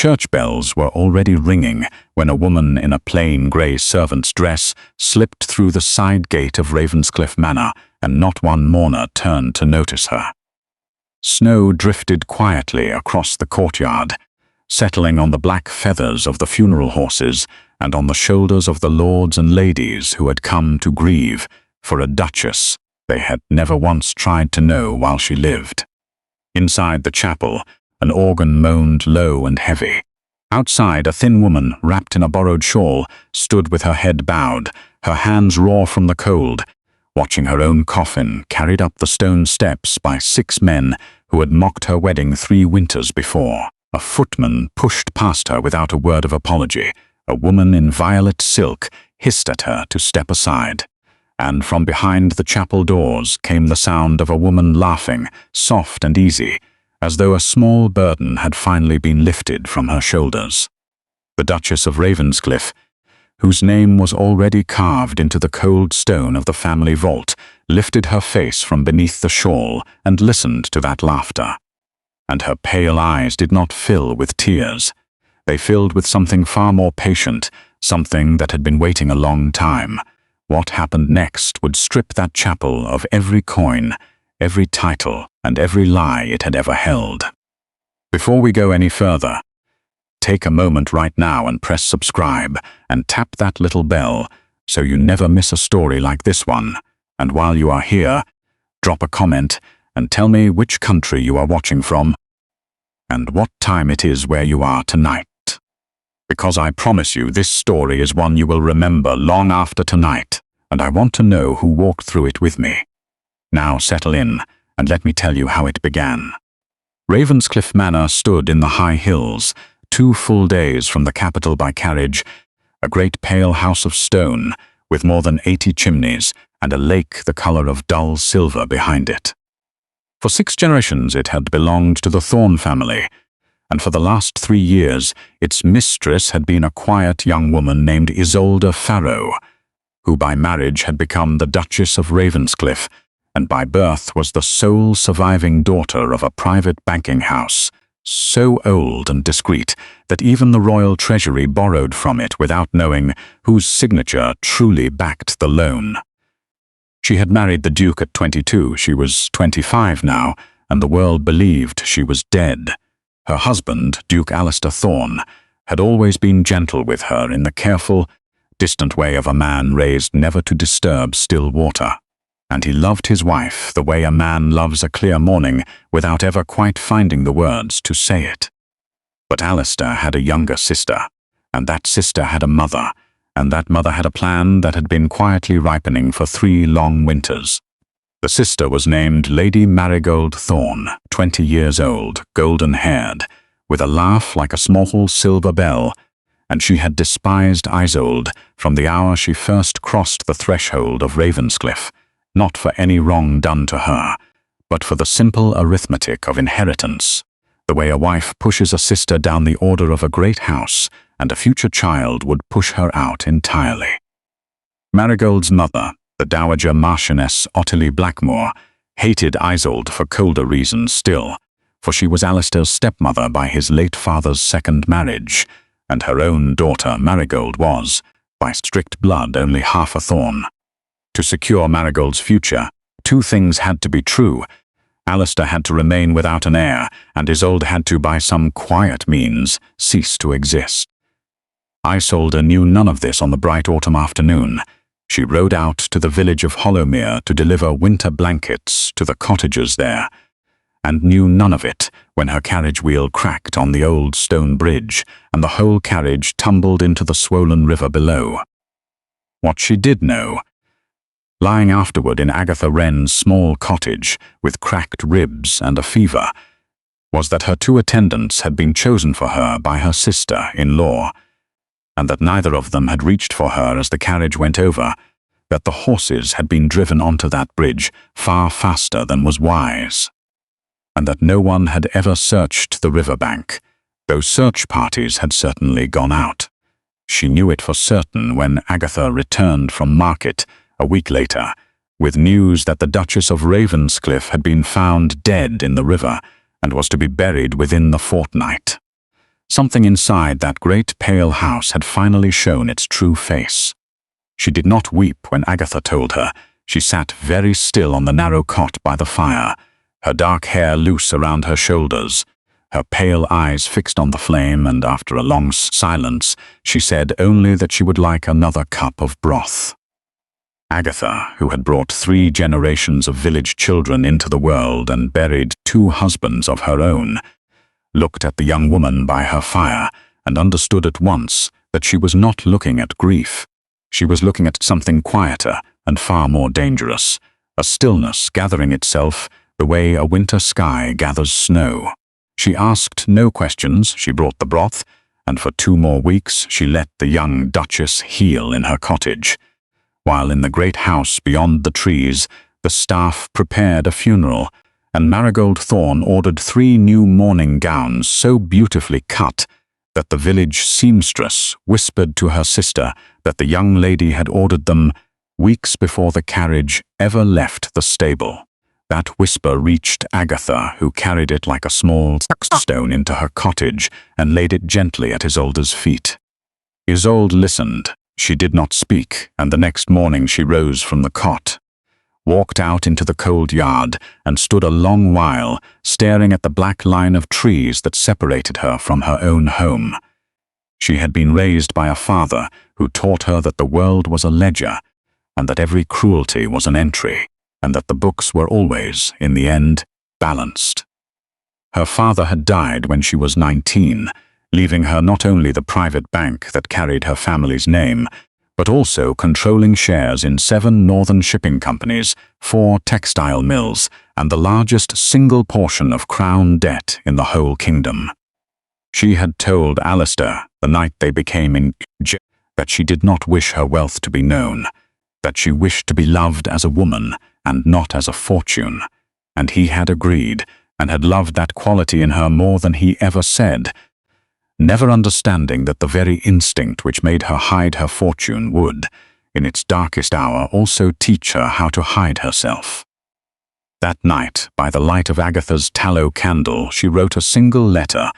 church bells were already ringing when a woman in a plain grey servant's dress slipped through the side gate of Ravenscliff Manor, and not one mourner turned to notice her. Snow drifted quietly across the courtyard, settling on the black feathers of the funeral horses and on the shoulders of the lords and ladies who had come to grieve for a duchess they had never once tried to know while she lived. Inside the chapel, an organ moaned low and heavy. Outside, a thin woman, wrapped in a borrowed shawl, stood with her head bowed, her hands raw from the cold, watching her own coffin carried up the stone steps by 6 men who had mocked her wedding 3 winters before. A footman pushed past her without a word of apology. A woman in violet silk hissed at her to step aside, and from behind the chapel doors came the sound of a woman laughing, soft and easy, as though a small burden had finally been lifted from her shoulders. The Duchess of Ravenscliff, whose name was already carved into the cold stone of the family vault, lifted her face from beneath the shawl and listened to that laughter. And her pale eyes did not fill with tears. They filled with something far more patient, something that had been waiting a long time. What happened next would strip that chapel of every coin, every title, and every lie it had ever held. Before we go any further, take a moment right now and press subscribe and tap that little bell so you never miss a story like this one. And while you are here, drop a comment and tell me which country you are watching from and what time it is where you are tonight. Because I promise you this story is one you will remember long after tonight, and I want to know who walked through it with me. Now settle in and let me tell you how it began. Ravenscliff Manor stood in the high hills, 2 full days from the capital by carriage, a great pale house of stone with more than 80 chimneys and a lake the colour of dull silver behind it. For 6 generations it had belonged to the Thorne family, and for the last 3 years its mistress had been a quiet young woman named Isolde Farrow, who by marriage had become the Duchess of Ravenscliff, and by birth was the sole surviving daughter of a private banking house, so old and discreet that even the royal treasury borrowed from it without knowing whose signature truly backed the loan. She had married the Duke at 22, she was 25 now, and the world believed she was dead. Her husband, Duke Alistair Thorne, had always been gentle with her in the careful, distant way of a man raised never to disturb still water. And he loved his wife the way a man loves a clear morning without ever quite finding the words to say it. But Alistair had a younger sister, and that sister had a mother, and that mother had a plan that had been quietly ripening for 3 long winters. The sister was named Lady Marigold Thorne, 20 years old, golden-haired, with a laugh like a small silver bell, and she had despised Isolde from the hour she first crossed the threshold of Ravenscliff, not for any wrong done to her, but for the simple arithmetic of inheritance, the way a wife pushes a sister down the order of a great house, and a future child would push her out entirely. Marigold's mother, the Dowager Marchioness Ottilie Blackmore, hated Isolde for colder reasons still, for she was Alistair's stepmother by his late father's 2nd marriage, and her own daughter Marigold was, by strict blood, only half a Thorne. To secure Marigold's future, 2 things had to be true. Alistair had to remain without an heir, and Isolde had to, by some quiet means, cease to exist. Isolde knew none of this on the bright autumn afternoon. She rode out to the village of Hollowmere to deliver winter blankets to the cottagers there, and knew none of it when her carriage wheel cracked on the old stone bridge and the whole carriage tumbled into the swollen river below. What she did know, lying afterward in Agatha Wren's small cottage with cracked ribs and a fever, was that her 2 attendants had been chosen for her by her sister-in-law, and that neither of them had reached for her as the carriage went over, that the horses had been driven onto that bridge far faster than was wise, and that no one had ever searched the riverbank, though search parties had certainly gone out. She knew it for certain when Agatha returned from market a week later, with news that the Duchess of Ravenscliff had been found dead in the river and was to be buried within the fortnight. Something inside that great pale house had finally shown its true face. She did not weep when Agatha told her. She sat very still on the narrow cot by the fire, her dark hair loose around her shoulders, her pale eyes fixed on the flame, and after a long silence, she said only that she would like another cup of broth. Agatha, who had brought 3 generations of village children into the world and buried 2 husbands of her own, looked at the young woman by her fire and understood at once that she was not looking at grief. She was looking at something quieter and far more dangerous, a stillness gathering itself the way a winter sky gathers snow. She asked no questions, she brought the broth, and for 2 more weeks she let the young Duchess heal in her cottage, while in the great house beyond the trees the staff prepared a funeral, and Marigold Thorne ordered 3 new mourning gowns so beautifully cut that the village seamstress whispered to her sister that the young lady had ordered them weeks before the carriage ever left the stable. That whisper reached Agatha, who carried it like a small stone into her cottage and laid it gently at Isolde's feet. Isolde listened. She did not speak, and the next morning she rose from the cot, walked out into the cold yard, and stood a long while staring at the black line of trees that separated her from her own home. She had been raised by a father who taught her that the world was a ledger, and that every cruelty was an entry, and that the books were always, in the end, balanced. Her father had died when she was 19, leaving her not only the private bank that carried her family's name, but also controlling shares in 7 northern shipping companies, 4 textile mills, and the largest single portion of crown debt in the whole kingdom. She had told Alistair, the night they became engaged, that she did not wish her wealth to be known, that she wished to be loved as a woman and not as a fortune, and he had agreed, and had loved that quality in her more than he ever said, never understanding that the very instinct which made her hide her fortune would, in its darkest hour, also teach her how to hide herself. That night, by the light of Agatha's tallow candle, she wrote a single letter,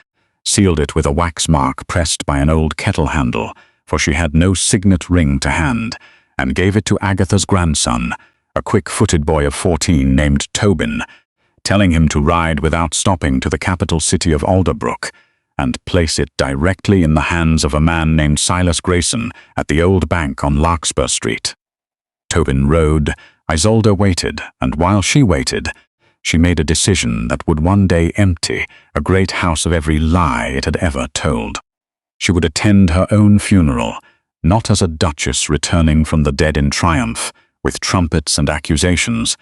sealed it with a wax mark pressed by an old kettle handle, for she had no signet ring to hand, and gave it to Agatha's grandson, a quick-footed boy of 14 named Tobin, telling him to ride without stopping to the capital city of Alderbrook, and place it directly in the hands of a man named Silas Grayson at the old bank on Larkspur Street. Tobin rode, Isolde waited, and while she waited, she made a decision that would one day empty a great house of every lie it had ever told. She would attend her own funeral, not as a duchess returning from the dead in triumph, with trumpets and accusations,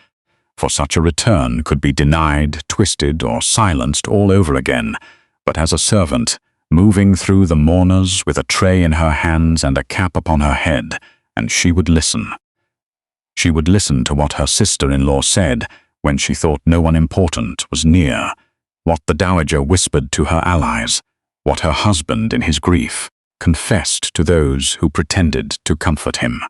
for such a return could be denied, twisted, or silenced all over again, but as a servant, moving through the mourners with a tray in her hands and a cap upon her head, and she would listen. She would listen to what her sister-in-law said when she thought no one important was near, what the dowager whispered to her allies, what her husband in his grief confessed to those who pretended to comfort him.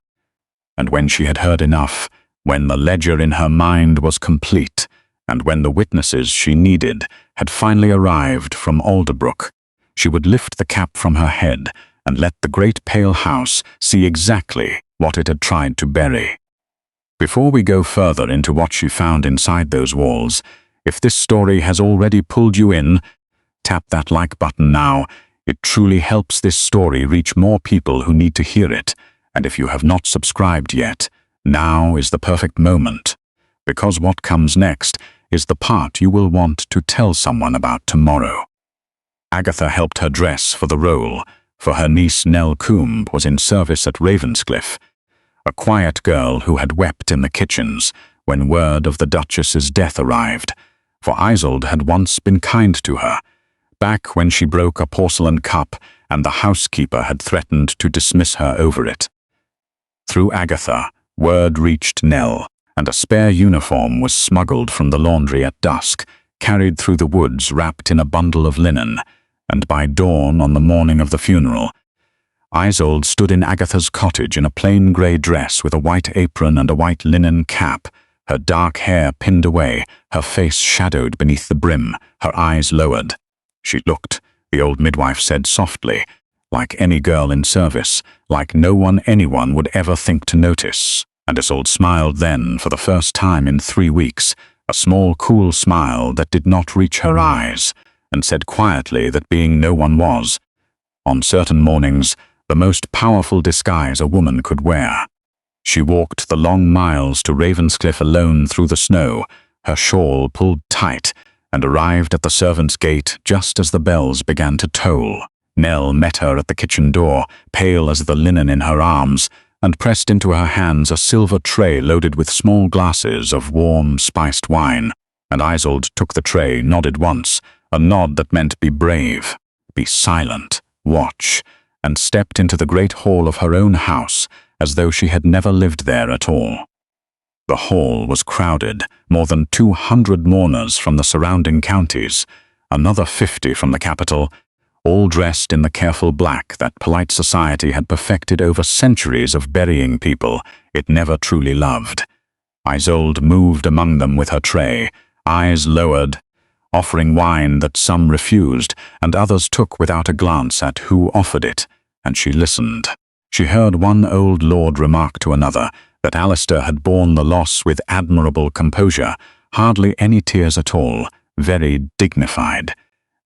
And when she had heard enough, when the ledger in her mind was complete, and when the witnesses she needed had finally arrived from Alderbrook, she would lift the cap from her head and let the great pale house see exactly what it had tried to bury. Before we go further into what she found inside those walls, if this story has already pulled you in, tap that like button now. It truly helps this story reach more people who need to hear it, and if you have not subscribed yet, now is the perfect moment, because what comes next is the part you will want to tell someone about tomorrow. Agatha helped her dress for the role, for her niece Nell Combe was in service at Ravenscliff, a quiet girl who had wept in the kitchens when word of the Duchess's death arrived, for Isolde had once been kind to her, back when she broke a porcelain cup and the housekeeper had threatened to dismiss her over it. Through Agatha, word reached Nell, and a spare uniform was smuggled from the laundry at dusk, carried through the woods wrapped in a bundle of linen, and by dawn on the morning of the funeral, Isolde stood in Agatha's cottage in a plain grey dress with a white apron and a white linen cap, her dark hair pinned away, her face shadowed beneath the brim, her eyes lowered. She looked the old midwife said softly, like any girl in service, like no one anyone would ever think to notice. And Isolde smiled then for the first time in 3 weeks, a small cool smile that did not reach her eyes, and said quietly that being no one was, on certain mornings, the most powerful disguise a woman could wear. She walked the long miles to Ravenscliff alone through the snow, her shawl pulled tight, and arrived at the servants' gate just as the bells began to toll. Nell met her at the kitchen door, pale as the linen in her arms, and pressed into her hands a silver tray loaded with small glasses of warm, spiced wine. And Isolde took the tray, nodded once, a nod that meant be brave, be silent, watch, and stepped into the great hall of her own house, as though she had never lived there at all. The hall was crowded, more than 200 mourners from the surrounding counties, another 50 from the capital, all dressed in the careful black that polite society had perfected over centuries of burying people it never truly loved. Isolde moved among them with her tray, eyes lowered, offering wine that some refused and others took without a glance at who offered it, and she listened. She heard one old lord remark to another that Alistair had borne the loss with admirable composure, hardly any tears at all, very dignified,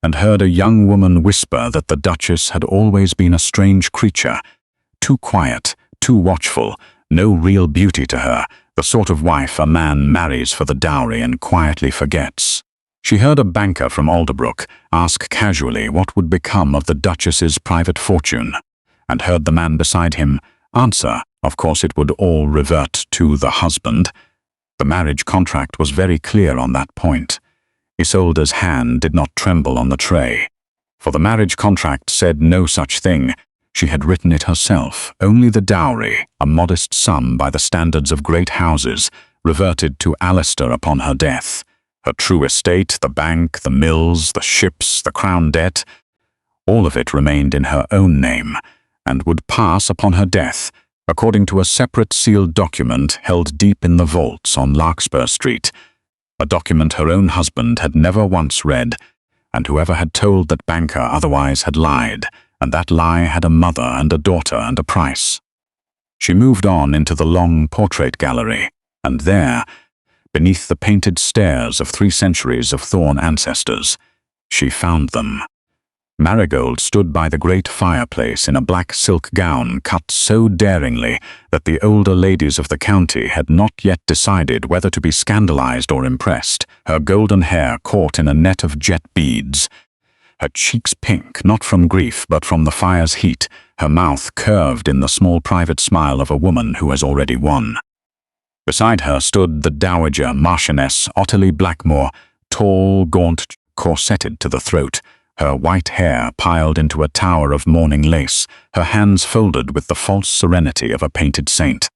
and heard a young woman whisper that the Duchess had always been a strange creature, too quiet, too watchful, no real beauty to her, the sort of wife a man marries for the dowry and quietly forgets. She heard a banker from Alderbrook ask casually what would become of the Duchess's private fortune, and heard the man beside him answer, of course it would all revert to the husband. The marriage contract was very clear on that point. Isolde's hand did not tremble on the tray, for the marriage contract said no such thing. She had written it herself. Only the dowry, a modest sum by the standards of great houses, reverted to Alistair upon her death. Her true estate, the bank, the mills, the ships, the crown debt, all of it remained in her own name, and would pass upon her death, according to a separate sealed document held deep in the vaults on Larkspur Street, a document her own husband had never once read, and whoever had told that banker otherwise had lied, and that lie had a mother and a daughter and a price. She moved on into the long portrait gallery, and there, beneath the painted stairs of 3 centuries of Thorn ancestors, she found them. Marigold stood by the great fireplace in a black silk gown cut so daringly that the older ladies of the county had not yet decided whether to be scandalized or impressed, her golden hair caught in a net of jet beads, her cheeks pink, not from grief but from the fire's heat, her mouth curved in the small private smile of a woman who has already won. Beside her stood the Dowager Marchioness Ottilie Blackmore, tall, gaunt, corseted to the throat, her white hair piled into a tower of mourning lace, her hands folded with the false serenity of a painted saint.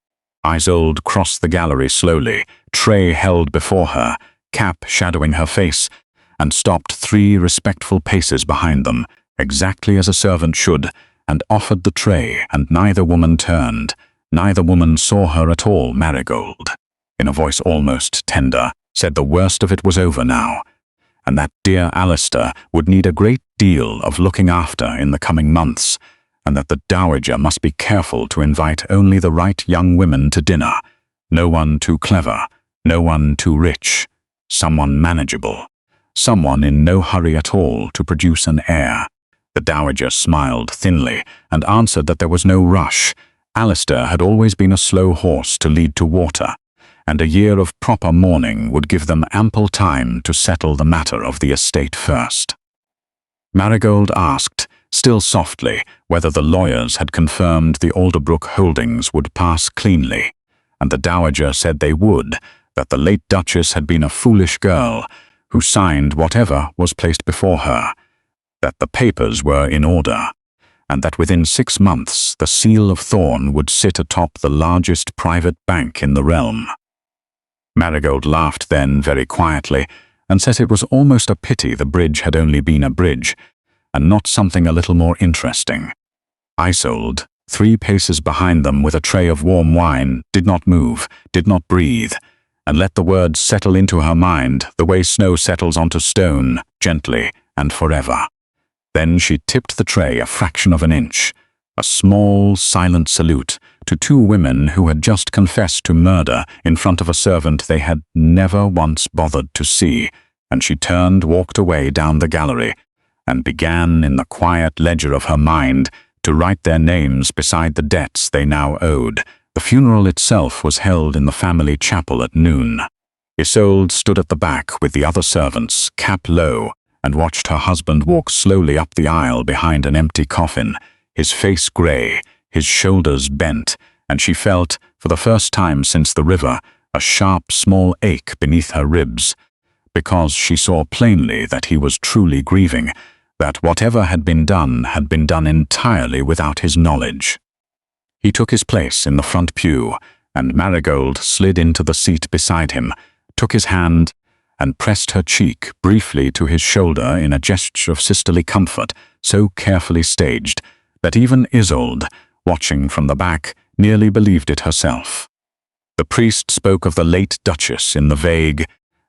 Isolde crossed the gallery slowly, tray held before her, cap shadowing her face, and stopped 3 respectful paces behind them, exactly as a servant should, and offered the tray, and neither woman turned. Neither woman saw her at all. Marigold, in a voice almost tender, said the worst of it was over now, and that dear Alistair would need a great deal of looking after in the coming months, and that the Dowager must be careful to invite only the right young women to dinner, no one too clever, no one too rich, someone manageable, someone in no hurry at all to produce an heir. The Dowager smiled thinly and answered that there was no rush. Alistair had always been a slow horse to lead to water, and a year of proper mourning would give them ample time to settle the matter of the estate first. Marigold asked, still softly, whether the lawyers had confirmed the Alderbrook holdings would pass cleanly, and the Dowager said they would, that the late Duchess had been a foolish girl who signed whatever was placed before her, that the papers were in order, and that within 6 months the seal of Thorn would sit atop the largest private bank in the realm. Marigold laughed then very quietly, and said it was almost a pity the bridge had only been a bridge, and not something a little more interesting. Isolde, 3 paces behind them with a tray of warm wine, did not move, did not breathe, and let the words settle into her mind the way snow settles onto stone, gently and forever. Then she tipped the tray a fraction of an inch, a small, silent salute to two women who had just confessed to murder in front of a servant they had never once bothered to see, and she turned, walked away down the gallery, and began in the quiet ledger of her mind to write their names beside the debts they now owed. The funeral itself was held in the family chapel at noon. Isolde stood at the back with the other servants, cap low, and watched her husband walk slowly up the aisle behind an empty coffin, his face grey, his shoulders bent, and she felt, for the first time since the river, a sharp small ache beneath her ribs, because she saw plainly that he was truly grieving, that whatever had been done entirely without his knowledge. He took his place in the front pew, and Marigold slid into the seat beside him, took his hand, and pressed her cheek briefly to his shoulder in a gesture of sisterly comfort so carefully staged that even Isolde, watching from the back, nearly believed it herself. The priest spoke of the late Duchess in the vague,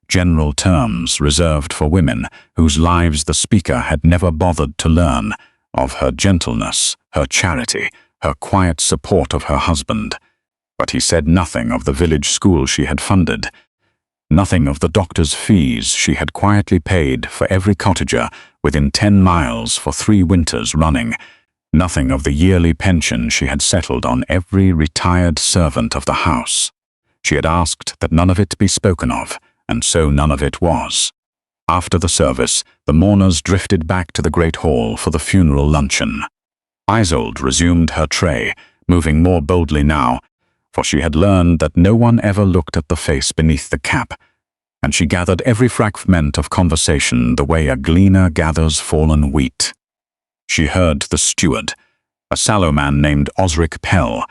general terms reserved for women whose lives the speaker had never bothered to learn, of her gentleness, her charity, her quiet support of her husband. But he said nothing of the village school she had funded, nothing of the doctor's fees she had quietly paid for every cottager within 10 miles for 3 winters running, nothing of the yearly pension she had settled on every retired servant of the house. She had asked that none of it be spoken of, and so none of it was. After the service, the mourners drifted back to the great hall for the funeral luncheon. Isolde resumed her tray, moving more boldly now, for she had learned that no one ever looked at the face beneath the cap, and she gathered every fragment of conversation the way a gleaner gathers fallen wheat. She heard the steward, a sallow man named Osric Pell,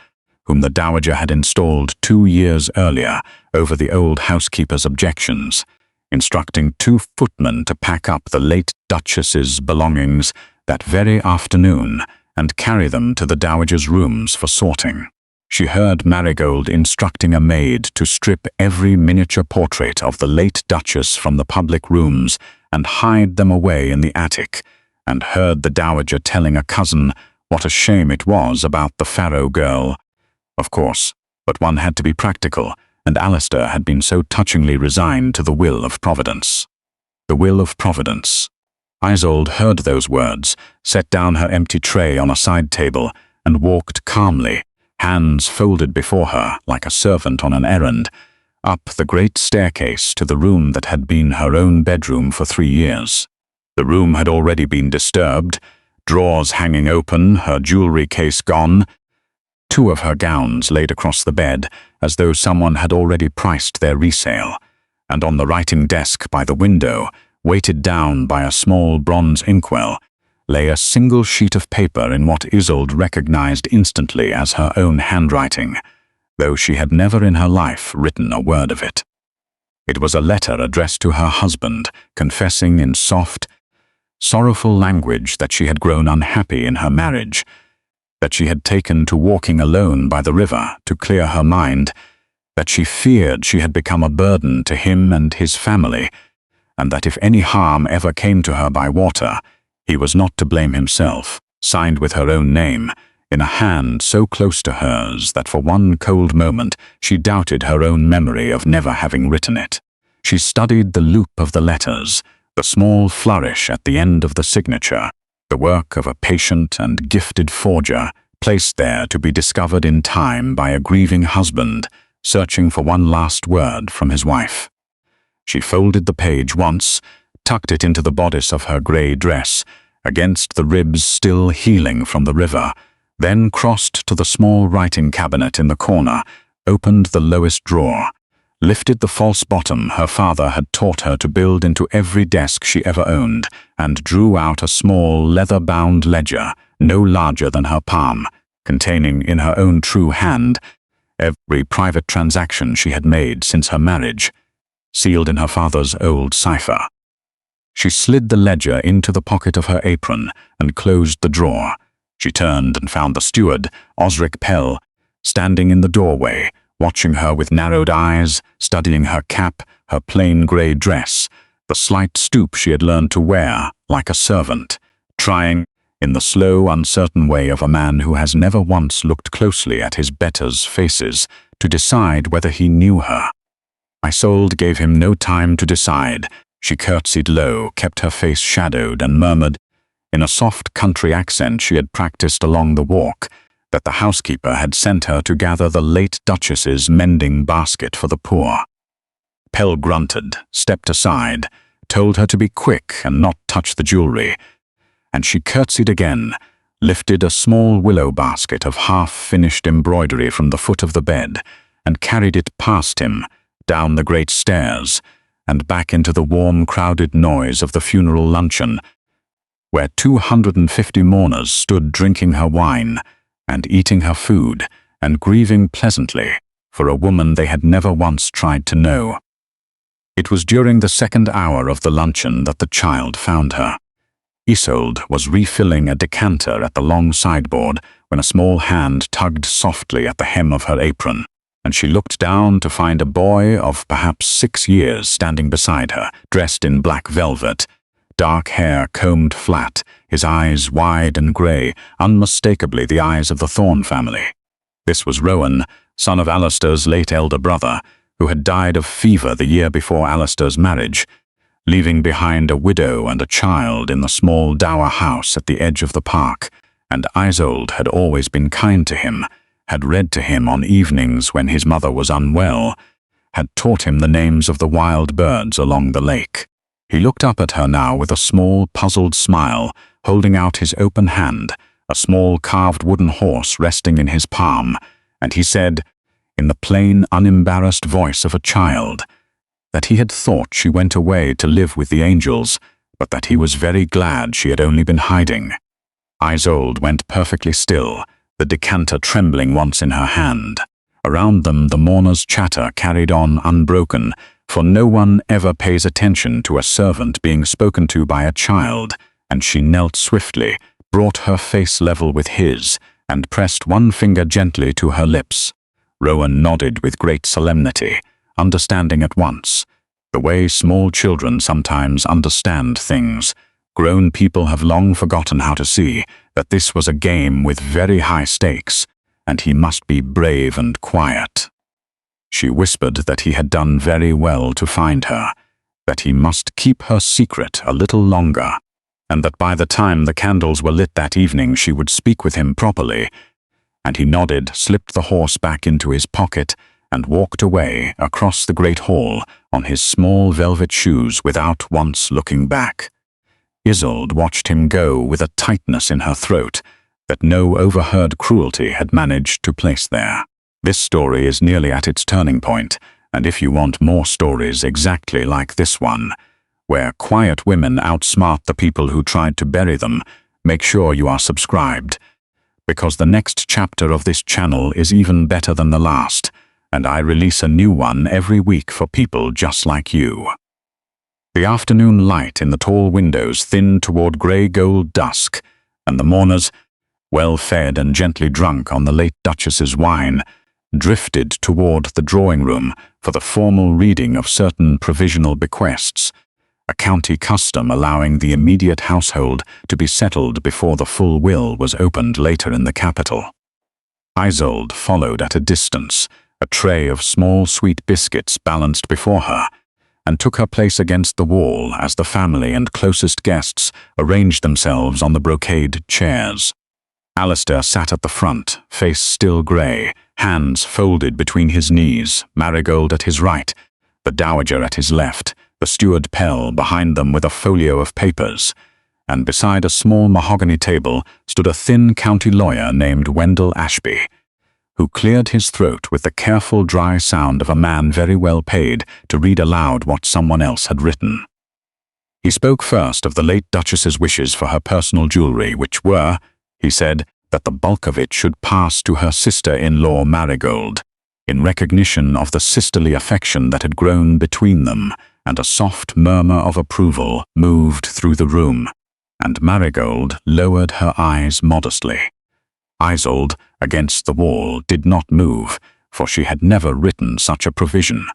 whom the dowager had installed 2 years earlier over the old housekeeper's objections, instructing 2 footmen to pack up the late Duchess's belongings that very afternoon and carry them to the dowager's rooms for sorting. She heard Marigold instructing a maid to strip every miniature portrait of the late Duchess from the public rooms and hide them away in the attic, and heard the dowager telling a cousin what a shame it was about the Pharaoh girl. Of course, but one had to be practical, and Alistair had been so touchingly resigned to the will of Providence. The will of Providence. Isolde heard those words, set down her empty tray on a side table, and walked calmly, hands folded before her like a servant on an errand, up the great staircase to the room that had been her own bedroom for 3 years. The room had already been disturbed, drawers hanging open, her jewelry case gone, 2 of her gowns laid across the bed as though someone had already priced their resale, and on the writing desk by the window, weighted down by a small bronze inkwell, lay a single sheet of paper in what Isolde recognized instantly as her own handwriting, though she had never in her life written a word of it. It was a letter addressed to her husband, confessing in soft, sorrowful language that she had grown unhappy in her marriage, that she had taken to walking alone by the river to clear her mind, that she feared she had become a burden to him and his family, and that if any harm ever came to her by water, he was not to blame himself, signed with her own name, in a hand so close to hers that for one cold moment she doubted her own memory of never having written it. She studied the loop of the letters, the small flourish at the end of the signature, the work of a patient and gifted forger, placed there to be discovered in time by a grieving husband, searching for one last word from his wife. She folded the page once, tucked it into the bodice of her grey dress, against the ribs still healing from the river, then crossed to the small writing cabinet in the corner, opened the lowest drawer, lifted the false bottom her father had taught her to build into every desk she ever owned, and drew out a small leather-bound ledger, no larger than her palm, containing in her own true hand every private transaction she had made since her marriage, sealed in her father's old cipher. She slid the ledger into the pocket of her apron and closed the drawer. She turned and found the steward, Osric Pell, standing in the doorway, watching her with narrowed eyes, studying her cap, her plain grey dress, the slight stoop she had learned to wear, like a servant, trying, in the slow, uncertain way of a man who has never once looked closely at his betters' faces, to decide whether he knew her. Isolde gave him no time to decide. She curtsied low, kept her face shadowed, and murmured, in a soft country accent she had practiced along the walk, that the housekeeper had sent her to gather the late Duchess's mending basket for the poor. Pell grunted, stepped aside, told her to be quick and not touch the jewelry, and she curtsied again, lifted a small willow basket of half-finished embroidery from the foot of the bed, and carried it past him, down the great stairs, and back into the warm, crowded noise of the funeral luncheon, where 250 mourners stood drinking her wine, and eating her food, and grieving pleasantly for a woman they had never once tried to know. It was during the second hour of the luncheon that the child found her. Isolde was refilling a decanter at the long sideboard when a small hand tugged softly at the hem of her apron, and she looked down to find a boy of perhaps 6 years standing beside her, dressed in black velvet, dark hair combed flat, his eyes wide and grey, unmistakably the eyes of the Thorne family. This was Rowan, son of Alistair's late elder brother, who had died of fever the year before Alistair's marriage, leaving behind a widow and a child in the small dower house at the edge of the park, and Isolde had always been kind to him, had read to him on evenings when his mother was unwell, had taught him the names of the wild birds along the lake. He looked up at her now with a small, puzzled smile, holding out his open hand, a small carved wooden horse resting in his palm, and he said, in the plain, unembarrassed voice of a child, that he had thought she went away to live with the angels, but that he was very glad she had only been hiding. Isolde went perfectly still, the decanter trembling once in her hand. Around them the mourners' chatter carried on unbroken, for no one ever pays attention to a servant being spoken to by a child, and she knelt swiftly, brought her face level with his, and pressed one finger gently to her lips. Rowan nodded with great solemnity, understanding at once. The way small children sometimes understand things, grown people have long forgotten how to see that this was a game with very high stakes, and he must be brave and quiet. She whispered that he had done very well to find her, that he must keep her secret a little longer, and that by the time the candles were lit that evening she would speak with him properly, and he nodded, slipped the horse back into his pocket, and walked away across the great hall on his small velvet shoes without once looking back. Isolde watched him go with a tightness in her throat that no overheard cruelty had managed to place there. This story is nearly at its turning point, and if you want more stories exactly like this one, where quiet women outsmart the people who tried to bury them, make sure you are subscribed, because the next chapter of this channel is even better than the last, and I release a new one every week for people just like you. The afternoon light in the tall windows thinned toward grey-gold dusk, and the mourners, well-fed and gently drunk on the late Duchess's wine, drifted toward the drawing-room for the formal reading of certain provisional bequests, a county custom allowing the immediate household to be settled before the full will was opened later in the capital. Isolde followed at a distance, a tray of small sweet biscuits balanced before her, and took her place against the wall as the family and closest guests arranged themselves on the brocade chairs. Alistair sat at the front, face still grey, hands folded between his knees, Marigold at his right, the Dowager at his left, the steward Pell behind them with a folio of papers, and beside a small mahogany table stood a thin county lawyer named Wendell Ashby, who cleared his throat with the careful dry sound of a man very well paid to read aloud what someone else had written. He spoke first of the late Duchess's wishes for her personal jewellery, which were, he said, that the bulk of it should pass to her sister-in-law Marigold, in recognition of the sisterly affection that had grown between them, and a soft murmur of approval moved through the room, and Marigold lowered her eyes modestly. Isolde, against the wall, did not move, for she had never written such a provision.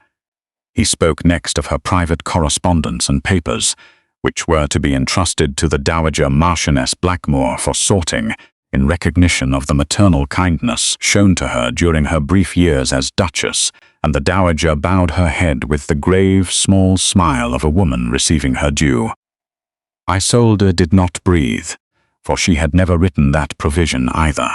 He spoke next of her private correspondence and papers, which were to be entrusted to the Dowager Marchioness Blackmore for sorting, in recognition of the maternal kindness shown to her during her brief years as Duchess, and the Dowager bowed her head with the grave, small smile of a woman receiving her due. Isolde did not breathe, for she had never written that provision either.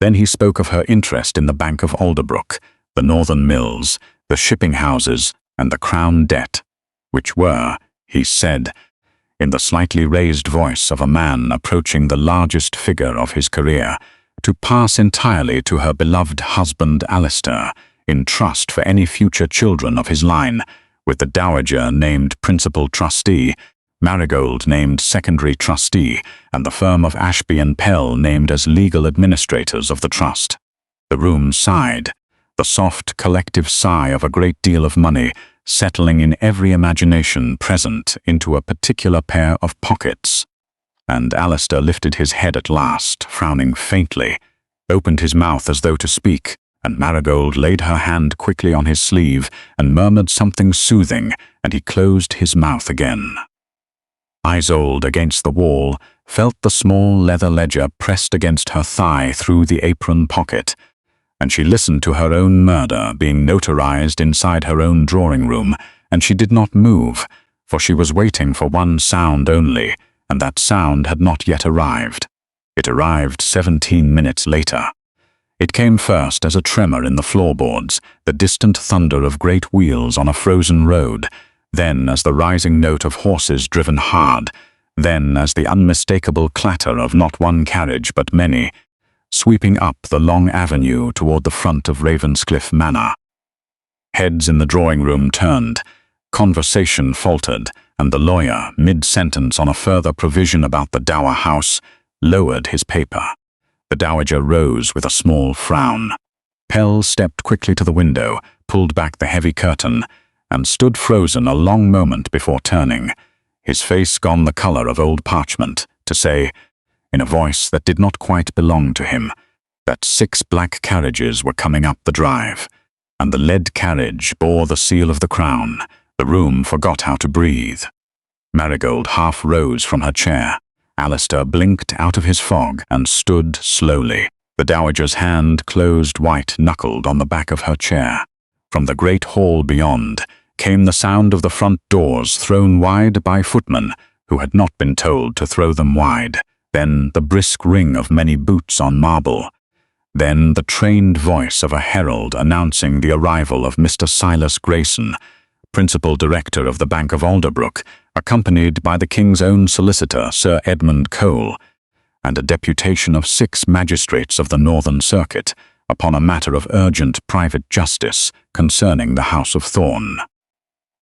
Then he spoke of her interest in the Bank of Alderbrook, the Northern Mills, the shipping houses, and the Crown debt, which were, he said, in the slightly raised voice of a man approaching the largest figure of his career, to pass entirely to her beloved husband Alistair, in trust for any future children of his line, with the Dowager named principal trustee, Marigold named secondary trustee, and the firm of Ashby and Pell named as legal administrators of the trust. The room sighed, the soft collective sigh of a great deal of money settling in every imagination present into a particular pair of pockets. And Alistair lifted his head at last, frowning faintly, opened his mouth as though to speak, and Marigold laid her hand quickly on his sleeve and murmured something soothing, and he closed his mouth again. Isolde, against the wall, felt the small leather ledger pressed against her thigh through the apron pocket, and she listened to her own murder being notarized inside her own drawing-room, and she did not move, for she was waiting for one sound only, and that sound had not yet arrived. It arrived 17 minutes later. It came first as a tremor in the floorboards, the distant thunder of great wheels on a frozen road, then as the rising note of horses driven hard, then as the unmistakable clatter of not one carriage but many, sweeping up the long avenue toward the front of Ravenscliff Manor. Heads in the drawing-room turned, conversation faltered, and the lawyer, mid-sentence on a further provision about the Dower House, lowered his paper. The Dowager rose with a small frown. Pell stepped quickly to the window, pulled back the heavy curtain, and stood frozen a long moment before turning, his face gone the color of old parchment, to say, in a voice that did not quite belong to him, that 6 black carriages were coming up the drive, and the lead carriage bore the seal of the Crown. The room forgot how to breathe. Marigold half rose from her chair. Alistair blinked out of his fog and stood slowly. The Dowager's hand closed white-knuckled on the back of her chair. From the great hall beyond came the sound of the front doors thrown wide by footmen who had not been told to throw them wide, then the brisk ring of many boots on marble, then the trained voice of a herald announcing the arrival of Mr. Silas Grayson, principal director of the Bank of Alderbrook, accompanied by the King's own solicitor, Sir Edmund Cole, and a deputation of 6 magistrates of the Northern Circuit upon a matter of urgent private justice concerning the House of Thorn.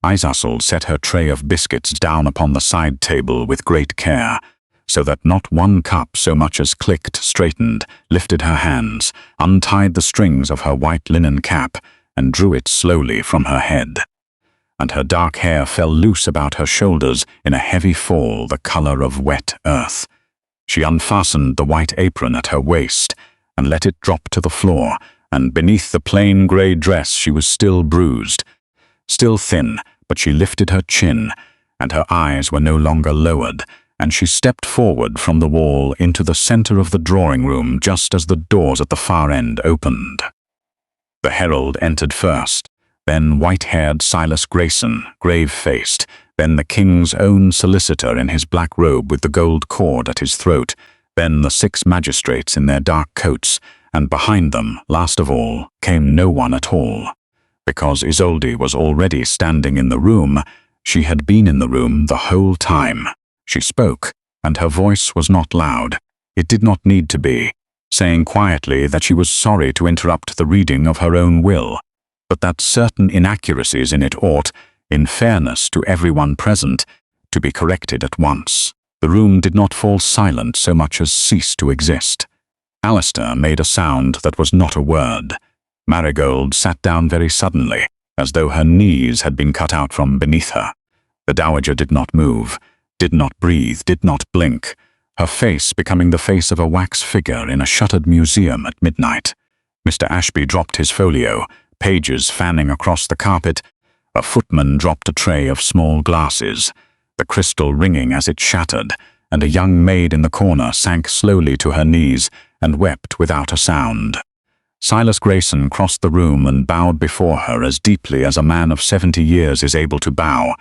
Isolde set her tray of biscuits down upon the side table with great care, so that not one cup so much as clicked, straightened, lifted her hands, untied the strings of her white linen cap, and drew it slowly from her head. And her dark hair fell loose about her shoulders in a heavy fall the color of wet earth. She unfastened the white apron at her waist, and let it drop to the floor, and beneath the plain grey dress she was still bruised, still thin, but she lifted her chin, and her eyes were no longer lowered, and she stepped forward from the wall into the center of the drawing-room just as the doors at the far end opened. The herald entered first, then white-haired Silas Grayson, grave-faced, then the King's own solicitor in his black robe with the gold cord at his throat, then the 6 magistrates in their dark coats, and behind them, last of all, came no one at all. Because Isolde was already standing in the room, she had been in the room the whole time. She spoke, and her voice was not loud. It did not need to be, saying quietly that she was sorry to interrupt the reading of her own will, but that certain inaccuracies in it ought, in fairness to everyone present, to be corrected at once. The room did not fall silent so much as cease to exist. Alistair made a sound that was not a word. Marigold sat down very suddenly, as though her knees had been cut out from beneath her. The Dowager did not move, did not breathe, did not blink, her face becoming the face of a wax figure in a shuttered museum at midnight. Mr. Ashby dropped his folio, pages fanning across the carpet. A footman dropped a tray of small glasses. the crystal ringing as it shattered, and a young maid in the corner sank slowly to her knees and wept without a sound. Silas Grayson crossed the room and bowed before her as deeply as a man of 70 years is able to bow.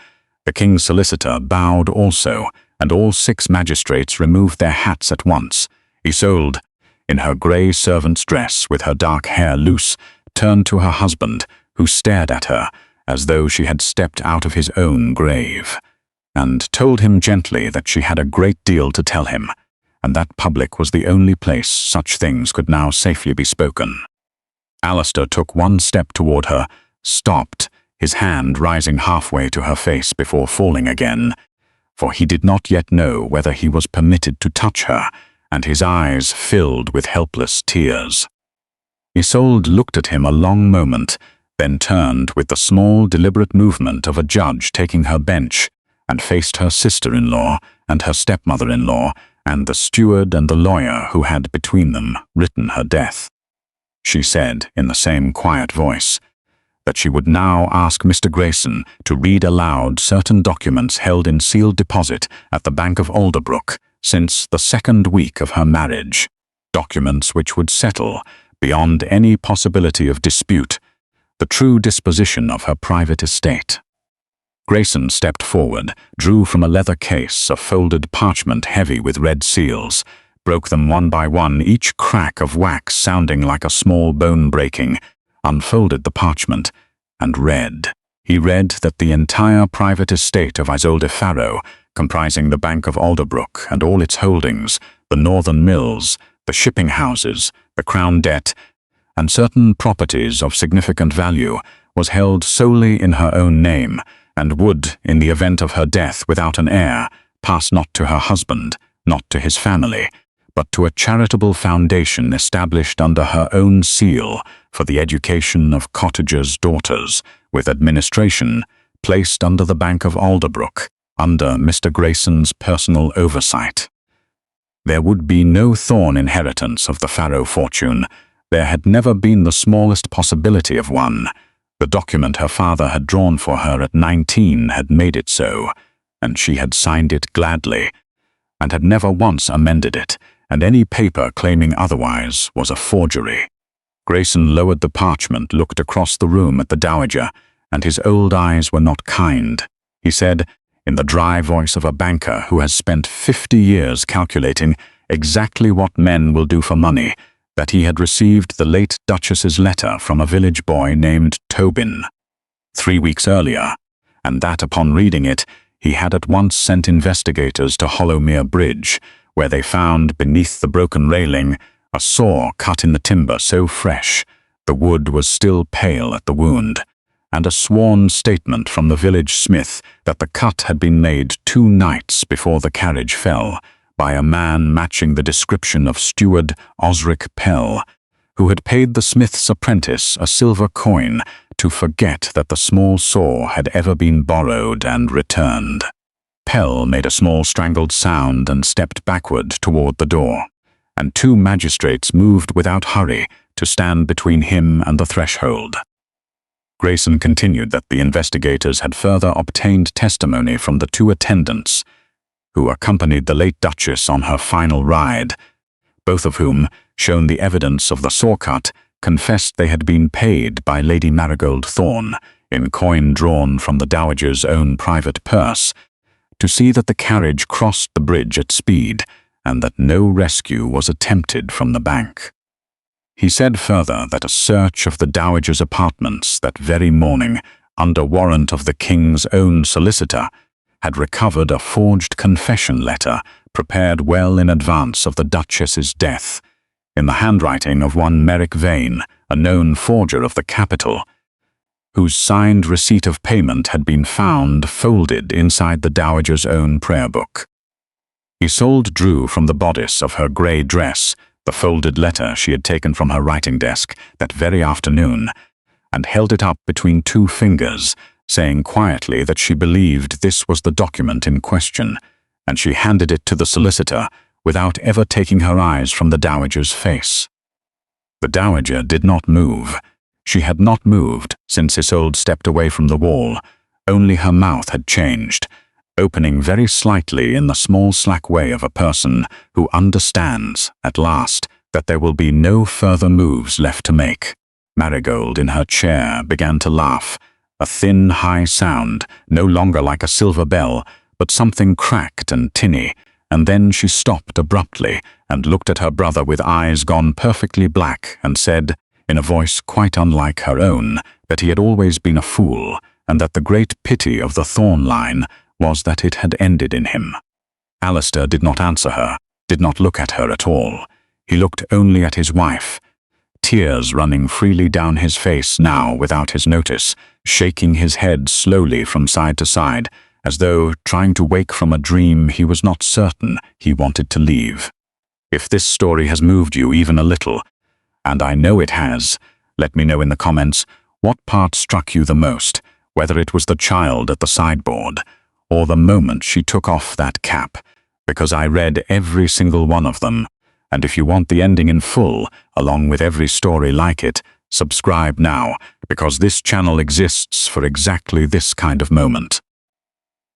The king's solicitor bowed also, and all 6 magistrates removed their hats at once. Isolde, in her grey servant's dress with her dark hair loose, turned to her husband, who stared at her as though she had stepped out of his own grave, and told him gently that she had a great deal to tell him, and that public was the only place such things could now safely be spoken. Alistair took one step toward her, stopped, his hand rising halfway to her face before falling again, for he did not yet know whether he was permitted to touch her, and his eyes filled with helpless tears. Isolde looked at him a long moment, then turned with the small, deliberate movement of a judge taking her bench, and faced her sister-in-law and her stepmother-in-law and the steward and the lawyer who had between them written her death. She said, in the same quiet voice, that she would now ask Mr. Grayson to read aloud certain documents held in sealed deposit at the Bank of Alderbrook since the 2nd week of her marriage, documents which would settle, beyond any possibility of dispute, the true disposition of her private estate. Grayson stepped forward, drew from a leather case a folded parchment heavy with red seals, broke them one by one, each crack of wax sounding like a small bone breaking, unfolded the parchment, and read. He read that the entire private estate of Isolde Farrow, comprising the Bank of Alderbrook and all its holdings, the northern mills, the shipping houses, the crown debt, and certain properties of significant value, was held solely in her own name, and would, in the event of her death without an heir, pass not to her husband, not to his family, but to a charitable foundation established under her own seal for the education of cottagers' daughters, with administration placed under the Bank of Alderbrook, under Mr. Grayson's personal oversight. There would be no Thorne inheritance of the Farrow fortune. There had never been the smallest possibility of one. The document her father had drawn for her at 19 had made it so, and she had signed it gladly, and had never once amended it, and any paper claiming otherwise was a forgery. Grayson lowered the parchment, looked across the room at the dowager, and his old eyes were not kind. He said, in the dry voice of a banker who has spent 50 years calculating exactly what men will do for money, that he had received the late Duchess's letter from a village boy named Tobin 3 weeks earlier, and that upon reading it, he had at once sent investigators to Hollowmere Bridge, where they found beneath the broken railing a saw cut in the timber so fresh the wood was still pale at the wound, and a sworn statement from the village smith that the cut had been made 2 nights before the carriage fell, by a man matching the description of steward Osric Pell, who had paid the smith's apprentice a silver coin to forget that the small saw had ever been borrowed and returned. Pell made a small strangled sound and stepped backward toward the door, and 2 magistrates moved without hurry to stand between him and the threshold. Grayson continued that the investigators had further obtained testimony from the 2 attendants who accompanied the late Duchess on her final ride, both of whom, shown the evidence of the saw cut, confessed they had been paid by Lady Marigold Thorne, in coin drawn from the dowager's own private purse, to see that the carriage crossed the bridge at speed, and that no rescue was attempted from the bank. He said further that a search of the dowager's apartments that very morning, under warrant of the king's own solicitor, had recovered a forged confession letter prepared well in advance of the Duchess's death, in the handwriting of one Merrick Vane, a known forger of the capital, whose signed receipt of payment had been found folded inside the dowager's own prayer book. Isolde drew from the bodice of her grey dress the folded letter she had taken from her writing desk that very afternoon, and held it up between 2 fingers, saying quietly that she believed this was the document in question, and she handed it to the solicitor without ever taking her eyes from the dowager's face. The dowager did not move. She had not moved since Isolde stepped away from the wall. Only her mouth had changed, opening very slightly in the small slack way of a person who understands, at last, that there will be no further moves left to make. Marigold, in her chair, began to laugh, a thin, high sound, no longer like a silver bell, but something cracked and tinny, and then she stopped abruptly and looked at her brother with eyes gone perfectly black and said, in a voice quite unlike her own, that he had always been a fool, and that the great pity of the thorn line was that it had ended in him. Alistair did not answer her, did not look at her at all. He looked only at his wife, tears running freely down his face now without his notice, shaking his head slowly from side to side, as though trying to wake from a dream he was not certain he wanted to leave. If this story has moved you even a little, and I know it has, let me know in the comments what part struck you the most, whether it was the child at the sideboard, or the moment she took off that cap, because I read every single one of them. And if you want the ending in full, along with every story like it, subscribe now, because this channel exists for exactly this kind of moment.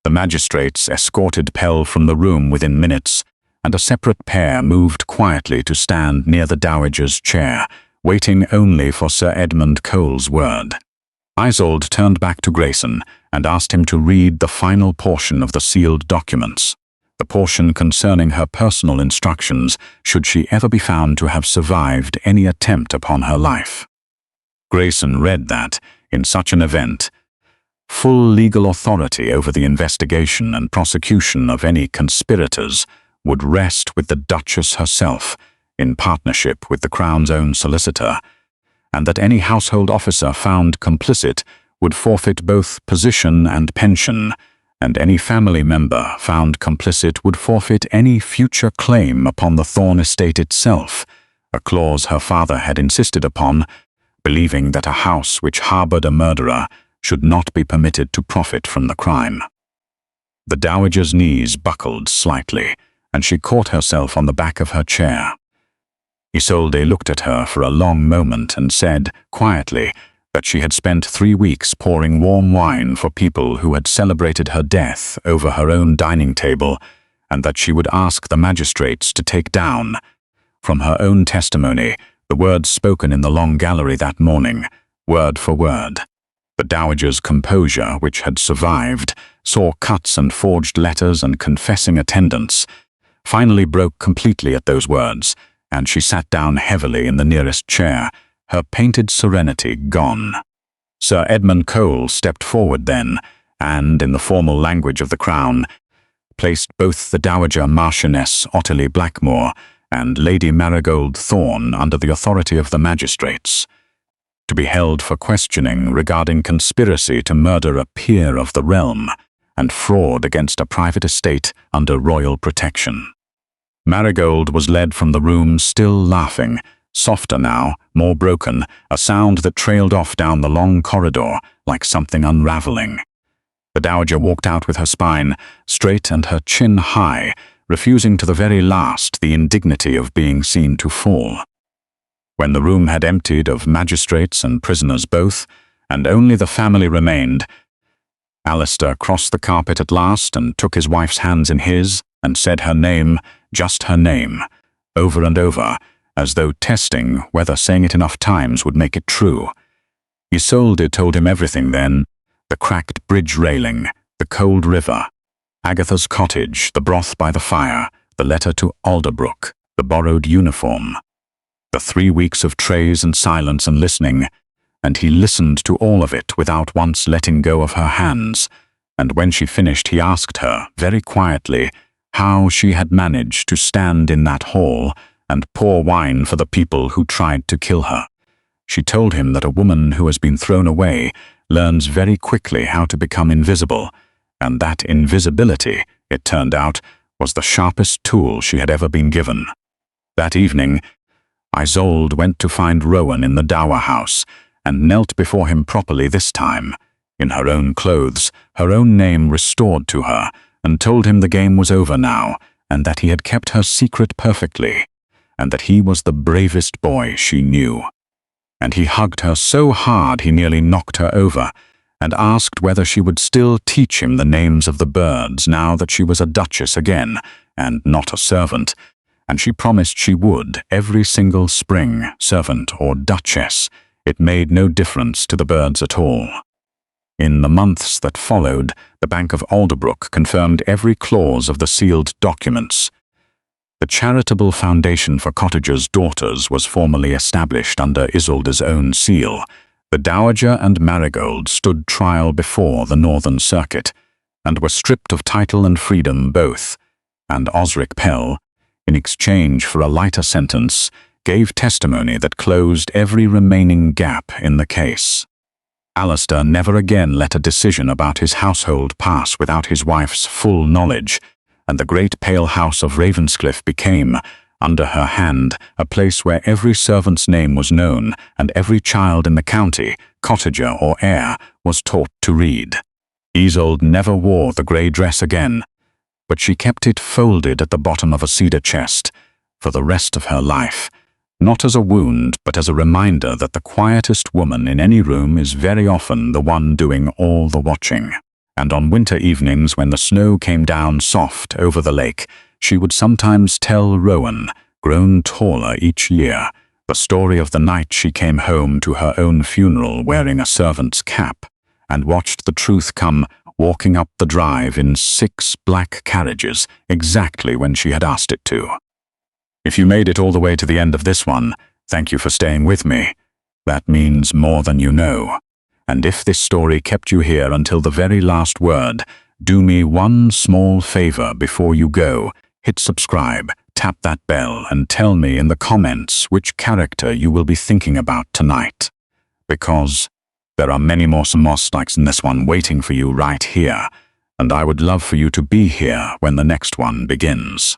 The magistrates escorted Pell from the room within minutes, and a separate pair moved quietly to stand near the dowager's chair, waiting only for Sir Edmund Cole's word. Isolde turned back to Grayson and asked him to read the final portion of the sealed documents, the portion concerning her personal instructions should she ever be found to have survived any attempt upon her life. Grayson read that, in such an event, full legal authority over the investigation and prosecution of any conspirators would rest with the Duchess herself, in partnership with the Crown's own solicitor, and that any household officer found complicit would forfeit both position and pension, and any family member found complicit would forfeit any future claim upon the Thorn estate itself, a clause her father had insisted upon, believing that a house which harbored a murderer should not be permitted to profit from the crime. The dowager's knees buckled slightly, and she caught herself on the back of her chair. Isolde looked at her for a long moment and said, quietly, that she had spent 3 weeks pouring warm wine for people who had celebrated her death over her own dining table, and that she would ask the magistrates to take down, from her own testimony, the words spoken in the long gallery that morning, word for word. The dowager's composure, which had survived, saw cuts and forged letters and confessing attendants, finally broke completely at those words, and she sat down heavily in the nearest chair, her painted serenity gone. Sir Edmund Cole stepped forward then, and, in the formal language of the Crown, placed both the Dowager Marchioness Ottilie Blackmore and Lady Marigold Thorn under the authority of the magistrates, to be held for questioning regarding conspiracy to murder a peer of the realm and fraud against a private estate under royal protection. Marigold was led from the room still laughing, softer now, more broken, a sound that trailed off down the long corridor like something unraveling. The dowager walked out with her spine straight and her chin high, refusing to the very last the indignity of being seen to fall. When the room had emptied of magistrates and prisoners both, and only the family remained, Alistair crossed the carpet at last and took his wife's hands in his and said her name, just her name, over and over, as though testing whether saying it enough times would make it true. Isolde told him everything then, the cracked bridge railing, the cold river, Agatha's cottage, the broth by the fire, the letter to Alderbrook, the borrowed uniform, the 3 weeks of trays and silence and listening, and he listened to all of it without once letting go of her hands, and when she finished he asked her, very quietly, how she had managed to stand in that hall and pour wine for the people who tried to kill her. She told him that a woman who has been thrown away learns very quickly how to become invisible, and that invisibility, it turned out, was the sharpest tool she had ever been given. That evening, Isolde went to find Rowan in the dower house and knelt before him properly this time, in her own clothes, her own name restored to her, and told him the game was over now, and that he had kept her secret perfectly, and that he was the bravest boy she knew. And he hugged her so hard he nearly knocked her over, and asked whether she would still teach him the names of the birds now that she was a duchess again, and not a servant, and she promised she would every single spring, servant or duchess. It made no difference to the birds at all. In the months that followed, the Bank of Alderbrook confirmed every clause of the sealed documents. The charitable foundation for cottagers' daughters was formally established under Isolde's own seal. The Dowager and Marigold stood trial before the Northern Circuit, and were stripped of title and freedom both, and Osric Pell, in exchange for a lighter sentence, gave testimony that closed every remaining gap in the case. Alistair never again let a decision about his household pass without his wife's full knowledge, and the great pale house of Ravenscliff became, under her hand, a place where every servant's name was known and every child in the county, cottager or heir, was taught to read. Isolde never wore the grey dress again, but she kept it folded at the bottom of a cedar chest for the rest of her life, not as a wound but as a reminder that the quietest woman in any room is very often the one doing all the watching. And on winter evenings when the snow came down soft over the lake, she would sometimes tell Rowan, grown taller each year, the story of the night she came home to her own funeral wearing a servant's cap, and watched the truth come walking up the drive in 6 black carriages exactly when she had asked it to. If you made it all the way to the end of this one, thank you for staying with me. That means more than you know. And if this story kept you here until the very last word, do me one small favor before you go. Hit subscribe, tap that bell, and tell me in the comments which character you will be thinking about tonight. Because there are many more Moss likes in this one waiting for you right here, and I would love for you to be here when the next one begins.